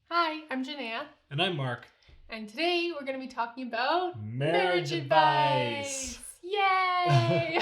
Hi, I'm Janeya. And I'm Mark. And today we're going to be talking about Marriage advice. Yay!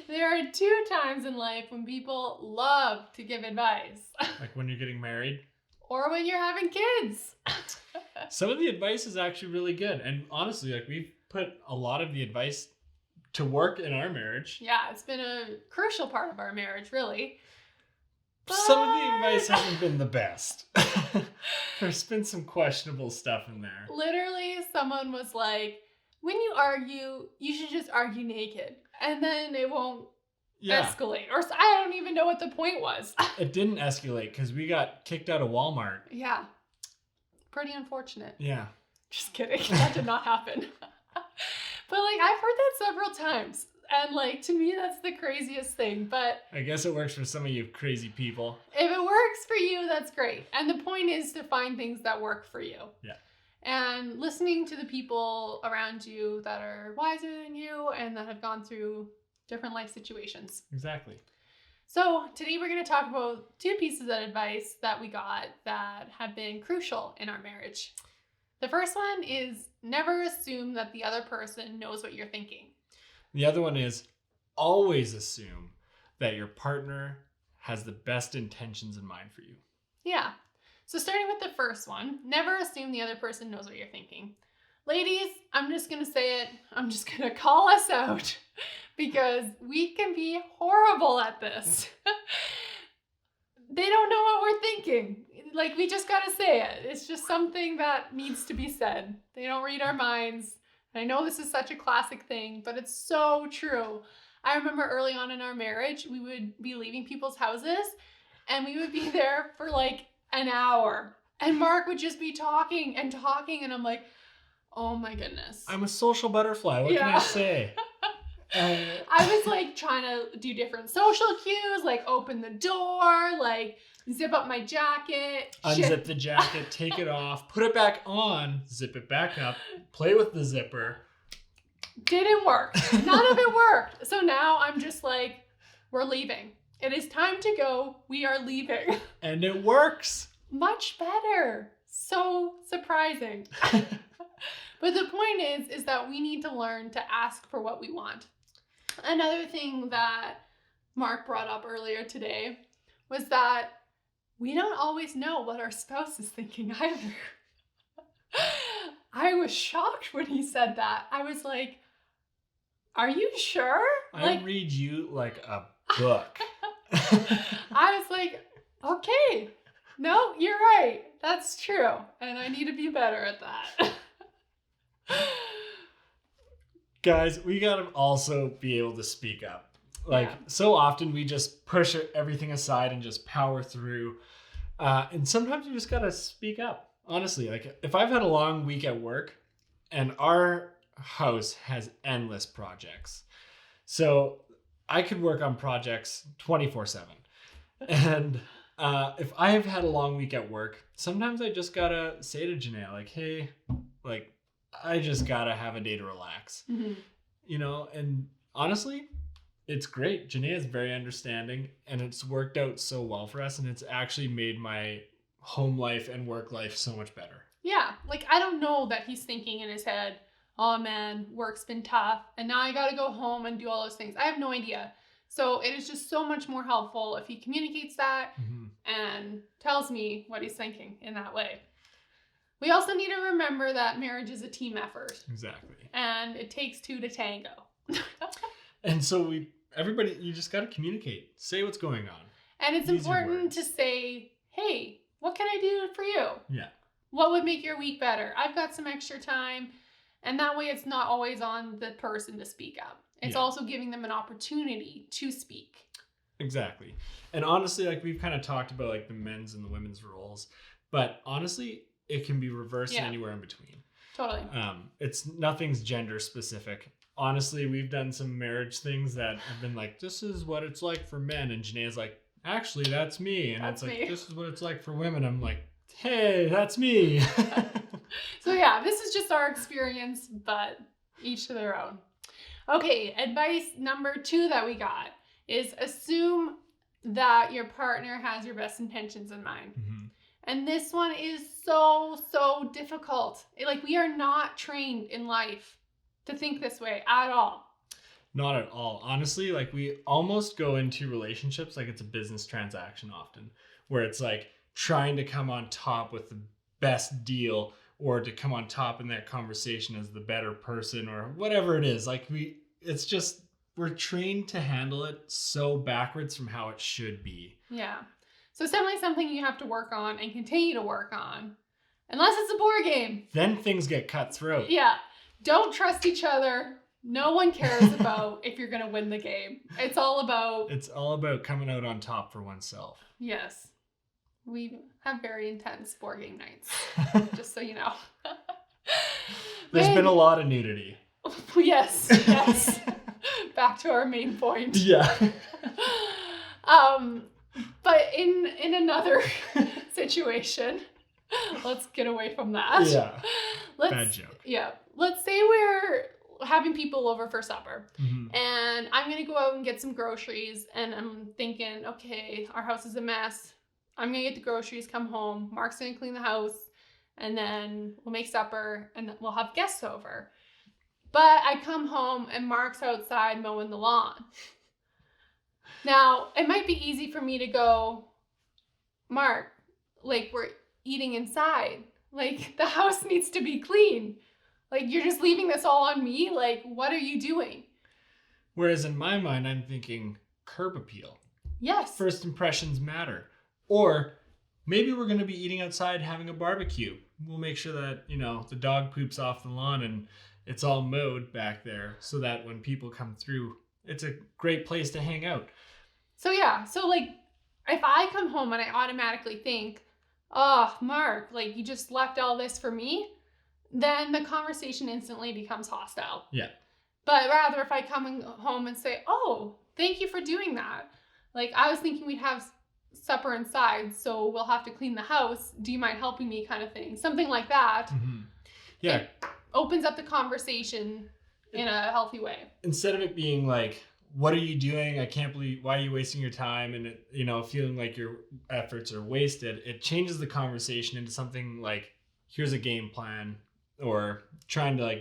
There are two times in life when people love to give advice. Like when you're getting married. Or when you're having kids. Some of the advice is actually really good. And honestly, we've put a lot of the advice to work in our marriage. Yeah, it's been a crucial part of our marriage, really. Some of the advice hasn't been the best. There's been some questionable stuff in there. Literally, someone was like, when you argue, you should just argue naked. And then it won't escalate. Or I don't even know what the point was. It didn't escalate because we got kicked out of Walmart. Yeah. Pretty unfortunate. Yeah. Just kidding. That did not happen. But I've heard that several times. And to me, that's the craziest thing. But I guess it works for some of you crazy people. If it works for you, that's great. And the point is to find things that work for you. Yeah. And listening to the people around you that are wiser than you and that have gone through different life situations. Exactly. So today we're going to talk about two pieces of advice that we got that have been crucial in our marriage. The first one is never assume that the other person knows what you're thinking. The other one is always assume that your partner has the best intentions in mind for you. Yeah. So starting with the first one, never assume the other person knows what you're thinking. Ladies, I'm just going to say it. I'm just going to call us out because we can be horrible at this. They don't know what we're thinking. We just got to say it. It's just something that needs to be said. They don't read our minds. I know this is such a classic thing, but it's so true. I remember early on in our marriage, we would be leaving people's houses and we would be there for an hour. And Mark would just be talking and talking. And I'm like, oh my goodness. I'm a social butterfly. What can I say? I was trying to do different social cues, open the door, zip up my jacket. Unzip the jacket, take it off, put it back on, zip it back up, play with the zipper. Didn't work. None of it worked. So now I'm just we're leaving. It is time to go. We are leaving. And it works. Much better. So surprising. But the point is that we need to learn to ask for what we want. Another thing that Mark brought up earlier today was that we don't always know what our spouse is thinking either. I was shocked when he said that. I was like, are you sure? I read you like a book. I was like, okay, no, you're right. That's true. And I need to be better at that. Guys, we gotta also be able to speak up. So often we just push everything aside and just power through. And sometimes you just gotta speak up. Honestly, if I've had a long week at work and our house has endless projects. So I could work on projects 24/7. And if I have had a long week at work, sometimes I just gotta say to Janeya, hey, I just gotta have a day to relax. Mm-hmm. And honestly, it's great. Janeya is very understanding and it's worked out so well for us and it's actually made my home life and work life so much better. Yeah, I don't know that he's thinking in his head, oh man, work's been tough and now I gotta go home and do all those things. I have no idea. So it is just so much more helpful if he communicates that and tells me what he's thinking in that way. We also need to remember that marriage is a team effort. Exactly. And it takes two to tango. And so you just got to communicate. Say what's going on. And it's important to say, hey, what can I do for you? Yeah. What would make your week better? I've got some extra time. And that way it's not always on the person to speak up. It's also giving them an opportunity to speak. Exactly. And honestly, we've kind of talked about the men's and the women's roles. But honestly, it can be reversed and anywhere in between. Totally. Nothing's gender specific. Honestly, we've done some marriage things that have been this is what it's like for men. And Janeya's actually, that's me. And that's it's me. This is what it's like for women. I'm hey, that's me. So this is just our experience, but each to their own. Okay, advice number 2 that we got is assume that your partner has your best intentions in mind. Mm-hmm. And this one is so, so difficult. Like, we are not trained in life to think this way at all. Not at all. Honestly, like we almost go into relationships like it's a business transaction often, where it's like trying to come on top with the best deal or to come on top in that conversation as the better person or whatever it is. Like we're trained to handle it so backwards from how it should be. Yeah. So it's definitely something you have to work on and continue to work on. Unless it's a board game. Then things get cutthroat. Yeah. Don't trust each other. No one cares about if you're going to win the game. It's all about coming out on top for oneself. Yes. We have very intense board game nights. Just so you know. There's been a lot of nudity. Yes. Back to our main point. Yeah. But in another situation, let's get away from that. Yeah. Bad joke. Yeah. Let's say we're having people over for supper, and I'm going to go out and get some groceries, and I'm thinking, okay, our house is a mess. I'm going to get the groceries, come home. Mark's going to clean the house, and then we'll make supper, and we'll have guests over. But I come home, and Mark's outside mowing the lawn. Now, it might be easy for me to go, Mark, like, we're eating inside. Like, the house needs to be clean. Like, you're just leaving this all on me? Like, what are you doing? Whereas in my mind, I'm thinking curb appeal. Yes. First impressions matter. Or maybe we're going to be eating outside having a barbecue. We'll make sure that, the dog poops off the lawn and it's all mowed back there so that when people come through, it's a great place to hang out. So, yeah. So, like, if I come home and I automatically think, oh, Mark, like, you just left all this for me, then the conversation instantly becomes hostile. Yeah. But rather, if I come home and say, oh, thank you for doing that. Like, I was thinking we'd have supper inside, so we'll have to clean the house. Do you mind helping me, kind of thing? Something like that. Mm-hmm. Yeah. It opens up the conversation in a healthy way. Instead of it being like, what are you doing? I can't believe, why are you wasting your time? And, feeling like your efforts are wasted. It changes the conversation into something like, here's a game plan. Or trying to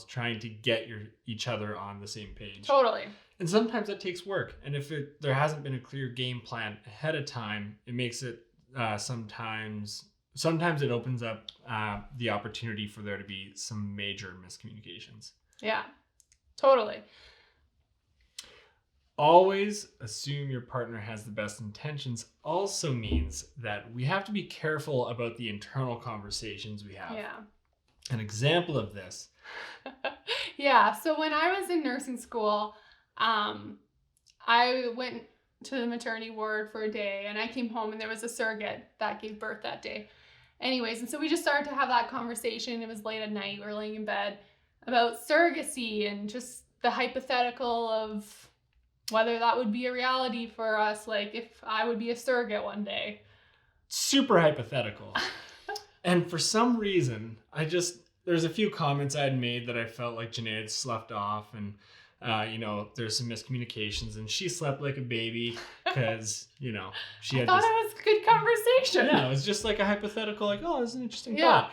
trying to get each other on the same page. Totally. And sometimes that takes work. And if there hasn't been a clear game plan ahead of time, it makes it sometimes it opens up the opportunity for there to be some major miscommunications. Yeah, totally. Always assume your partner has the best intentions also means that we have to be careful about the internal conversations we have. Yeah. An example of this. Yeah. So when I was in nursing school, I went to the maternity ward for a day and I came home and there was a surrogate that gave birth that day. Anyways, and so we just started to have that conversation. It was late at night. We were laying in bed about surrogacy and just the hypothetical of whether that would be a reality for us, like if I would be a surrogate one day. Super hypothetical. And for some reason, there's a few comments I had made that I felt like Janeya had sloughed off and, there's some miscommunications and she slept like a baby because, she had I thought it was a good conversation. Yeah, it was just like a hypothetical, like, oh, this is an interesting thought.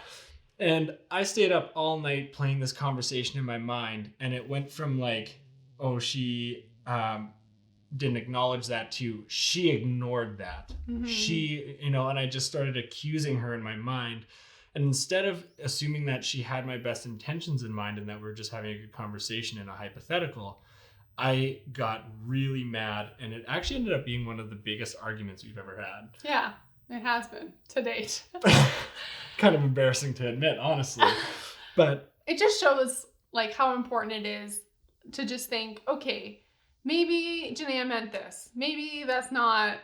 And I stayed up all night playing this conversation in my mind and it went from like, oh, she didn't acknowledge that to she ignored that. Mm-hmm. She, and I just started accusing her in my mind. And instead of assuming that she had my best intentions in mind and that we're just having a good conversation in a hypothetical, I got really mad. And it actually ended up being one of the biggest arguments we've ever had. Yeah, it has been to date. Kind of embarrassing to admit, honestly. But it just shows like how important it is to just think, okay, maybe Janeya meant this. Maybe that's not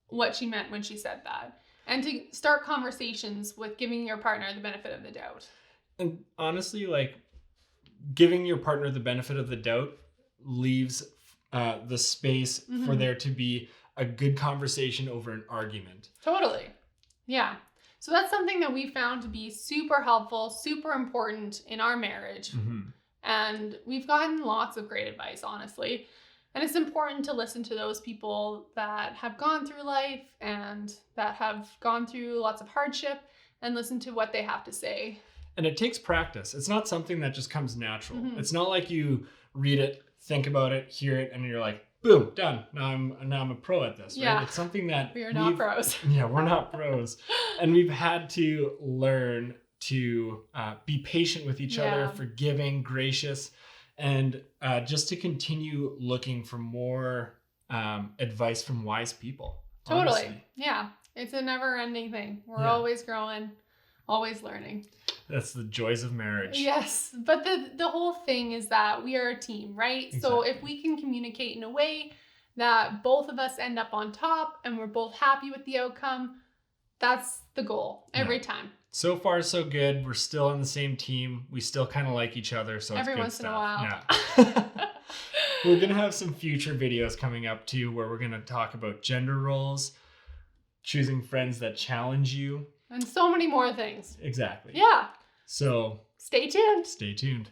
what she meant when she said that. And to start conversations with giving your partner the benefit of the doubt. And honestly, like giving your partner the benefit of the doubt leaves the space for there to be a good conversation over an argument. Totally. Yeah. So that's something that we found to be super helpful, super important in our marriage. Mm-hmm. And we've gotten lots of great advice, honestly. And it's important to listen to those people that have gone through life and that have gone through lots of hardship and listen to what they have to say. And it takes practice. It's not something that just comes natural. Mm-hmm. It's not like you read it, think about it, hear it, and you're like, boom, done. Now I'm a pro at this, right? Yeah. It's something that We are not pros. Yeah, we're not pros. And we've had to learn to be patient with each other, forgiving, gracious, and just to continue looking for more advice from wise people. Totally. Honestly. Yeah. It's a never ending thing. We're Yeah. always growing, always learning. That's the joys of marriage. Yes. But the whole thing is that we are a team, right? Exactly. So if we can communicate in a way that both of us end up on top and we're both happy with the outcome, that's the goal every time. So far, so good. We're still on the same team. We still kind of like each other, so Every it's good once stuff. in a while. Yeah. We're going to have some future videos coming up too, where we're going to talk about gender roles, choosing friends that challenge you. And so many more things. Exactly. Yeah. So Stay tuned. stay tuned.